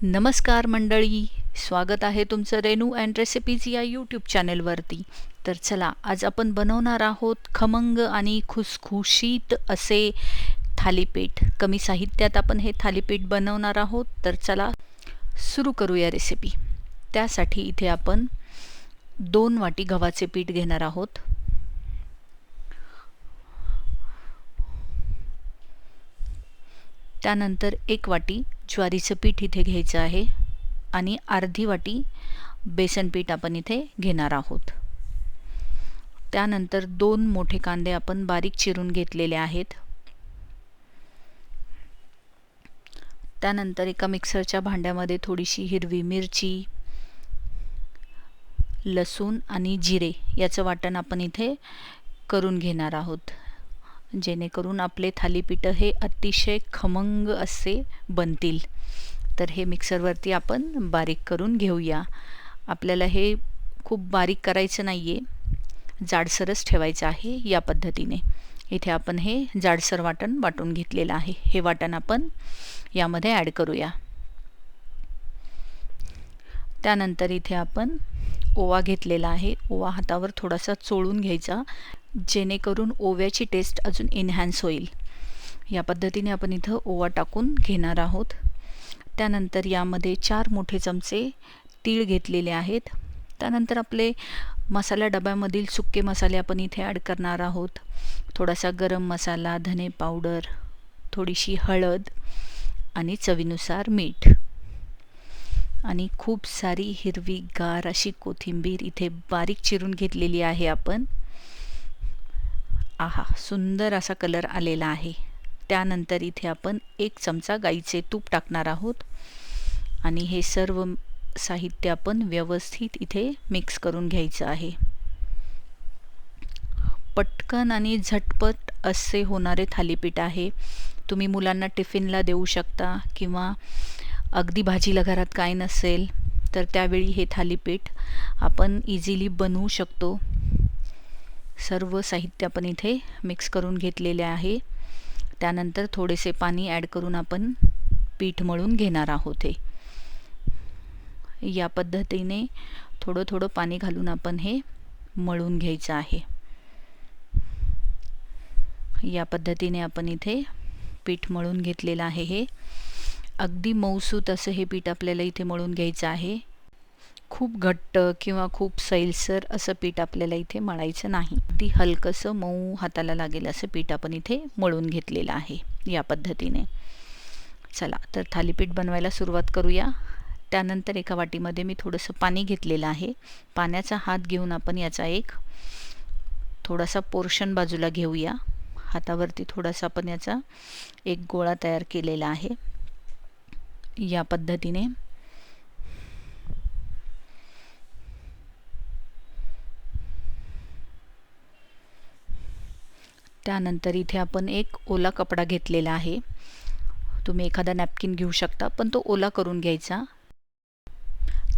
नमस्कार मंडळी, स्वागत आहे तुमचं रेनू अँड रेसिपीज या यूट्यूब चॅनेलवरती. तर चला, आज आपण बनवणार आहोत खमंग आणि खुसखुशीत असे थालीपीठ. कमी साहित्यात आपण हे थालीपीठ बनवणार आहोत. तर चला सुरू करूया रेसिपी. त्यासाठी इथे आपण 2 वाटी गव्हाचे पीठ घेणार आहोत. त्यानंतर 1 वाटी ज्वारीचं पीठ इथे घ्यायचं आहे आणि अर्धी वाटी बेसन पीठ आपण इथे घेणार आहोत. त्यानंतर 2 मोठे कांदे आपण बारीक चिरून घेतलेले आहेत. त्यानंतर एका मिक्सरच्या भांड्यामध्ये थोडीशी हिरवी मिरची, लसूण आणि जिरे याचं वाटण आपण इथे करून घेणार आहोत, जेणेकरून आपले थालीपीठ हे अतिशय खमंग असे बनतील. तर हे मिक्सरवरती आपण बारीक करून घेऊया. आपल्याला हे खूप बारीक करायचं नाही आहे, जाडसरच ठेवायचं आहे. या पद्धतीने इथे आपण हे जाडसर वाटण वाटून घेतलेलं आहे. हे वाटण आपण यामध्ये ॲड करूया. त्यानंतर इथे आपण ओवा घेतलेला आहे. ओवा हातावर थोडासा चोळून घ्यायचा, जेणेकरून ओव्याची टेस्ट अजून एनहॅन्स होईल. या पद्धतीने आपण इथं ओवा टाकून घेणार आहोत. त्यानंतर यामध्ये 4 मोठे चमचे तीळ घेतलेले आहेत. त्यानंतर आपले मसाला डब्यामधील सुके मसाले आपण इथे ॲड करणार आहोत. थोडासा गरम मसाला, धने पावडर, थोडीशी हळद आणि चवीनुसार मीठ आणि खूप सारी हिरवीगार अशी कोथिंबीर इथे बारीक चिरून घेतलेली आहे आपण. आहा, सुंदर असा कलर आलेला आहे. त्यानंतर इथे आपण 1 चमचा गाईचे तूप टाकणार आहोत आणि हे सर्व साहित्य आपण व्यवस्थित इथे मिक्स करून घ्यायचं आहे. पटकन आणि झटपट असे होणारे थालीपीठ आहे. तुम्ही मुलांना टिफिनला देऊ शकता किंवा अगदी भाजीला घरात काय नसेल तर त्यावेळी हे थालीपीठ आपण इझिली बनवू शकतो. सर्व साहित्य आपण इथे मिक्स करून घेतलेले आहे. त्यानंतर थोडेसे पाणी ॲड करून आपण पीठ मळून घेणार आहोत. या पद्धतीने थोडं थोडं पाणी घालून आपण हे मळून घ्यायचं आहे. या पद्धतीने आपण इथे पीठ मळून घेतलेलं आहे. हे अगदी मऊसूत असं हे पीठ आपल्याला इथे मळून घ्यायचं आहे. खूप घट्ट किंवा खूप सैलसर असं पीठ आपल्याला इथे मळायचं नाही. अगदी हलकंसं मऊ हाताला लागेल असं पीठ आपण इथे मळून घेतलेलं आहे. या पद्धतीने चला तर थालीपीठ बनवायला सुरुवात करूया. त्यानंतर एका वाटीमध्ये मी थोडंसं पाणी घेतलेलं आहे. पाण्याचा हात घेऊन आपण याचा एक थोडासा पोर्शन बाजूला घेऊया. हातावरती थोडासा आपण याचा एक गोळा तयार केलेला आहे. या पद्धतीने त्यानंतर इथे आपण एक ओला कपडा घेतलेला आहे. तुम्ही एखादा नॅपकिन घेऊ शकता, पण तो ओला करून घ्यायचा.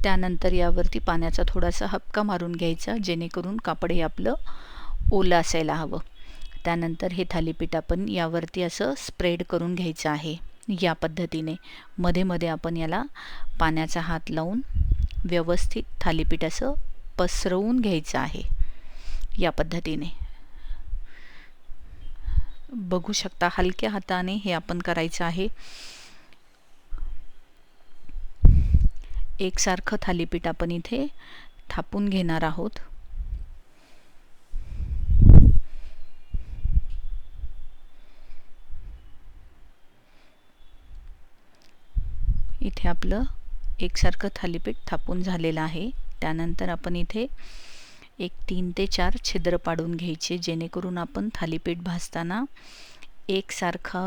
त्यानंतर यावरती पाण्याचा थोडासा हबका मारून घ्यायचा, जेणेकरून कापड हे आपलं ओलं असायला हवं. त्यानंतर हे थालीपीठ आपण यावरती असं स्प्रेड करून घ्यायचं आहे. या पद्धतीने मध्ये मध्ये आपण याला पाण्याचा हात लावून व्यवस्थित थालीपीठ असं पसरवून घ्यायचं आहे. या पद्धतीने बघू शकता, हलक्या हाताने हे आपण करायचं आहे. एकसारखं थालीपीठ आपण इथे थापून घेणार आहोत. इथे आपलं एकसारखं थालीपीठ थापून झालेलं आहे. त्यानंतर आपण इथे एक 3 ते 4 छिद्र पाडून घ्यायचे, जेणेकरून आपण थालीपीठ भाजताना एकसारखा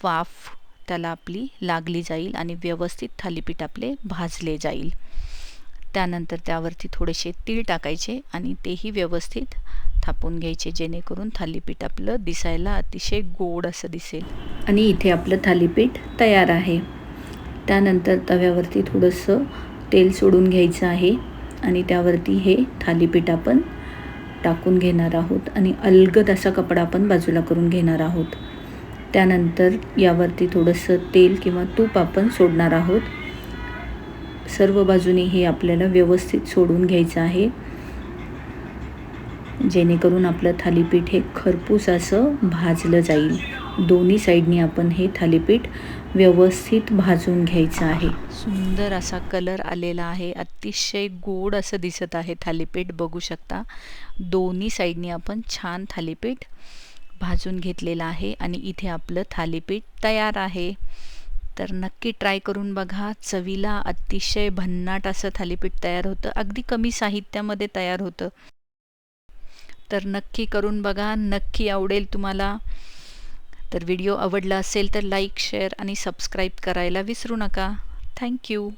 वाफ त्याला आपली लागली जाईल आणि व्यवस्थित थालीपीठ आपले भाजले जाईल. त्यानंतर त्यावरती थोडेसे तीळ टाकायचे आणि तेही व्यवस्थित थापून घ्यायचे, जेणेकरून थालीपीठ आपलं दिसायला अतिशय गोड असं दिसेल. आणि इथे आपलं थालीपीठ तयार आहे. त्यानंतर तव्यावरती थोडंसं तेल सोडून घ्यायचं आहे आणि त्यावरती हे थालीपीठ आपण टाकून घेणार आहोत आणि अलगद असा कपडा आपण बाजूला करून घेणार आहोत. त्यानंतर यावरती थोडंसं तेल किंवा तूप आपण सोडणार आहोत सर्व बाजूने हे आपल्याला व्यवस्थित सोडून घ्यायचं आहे, जेणेकरून आपलं थालीपीठ हे खरपूस असं भाजलं जाईल. दोन्ही साईडनी आपण हे थालीपीठ व्यवस्थित भाजून घ्यायचं आहे. सुंदर असा कलर आलेला आहे, अतिशय गोड असं दिसत आहे थालीपीठ, बघू शकता. दोन्ही साईडनी आपण छान थालीपीठ भाजून घेतलेलं आहे आणि इथे आपलं थालीपीठ तयार आहे. तर नक्की ट्राय करून बघा. चवीला अतिशय भन्नाट असं थालीपीठ तयार होतं, अगदी कमी साहित्यामध्ये तयार होतं. तर नक्की करून बघा, नक्की आवडेल तुम्हाला. तर व्हिडिओ आवडला असेल तर लाईक, शेअर आणि सबस्क्राईब करायला विसरू नका. थँक्यू.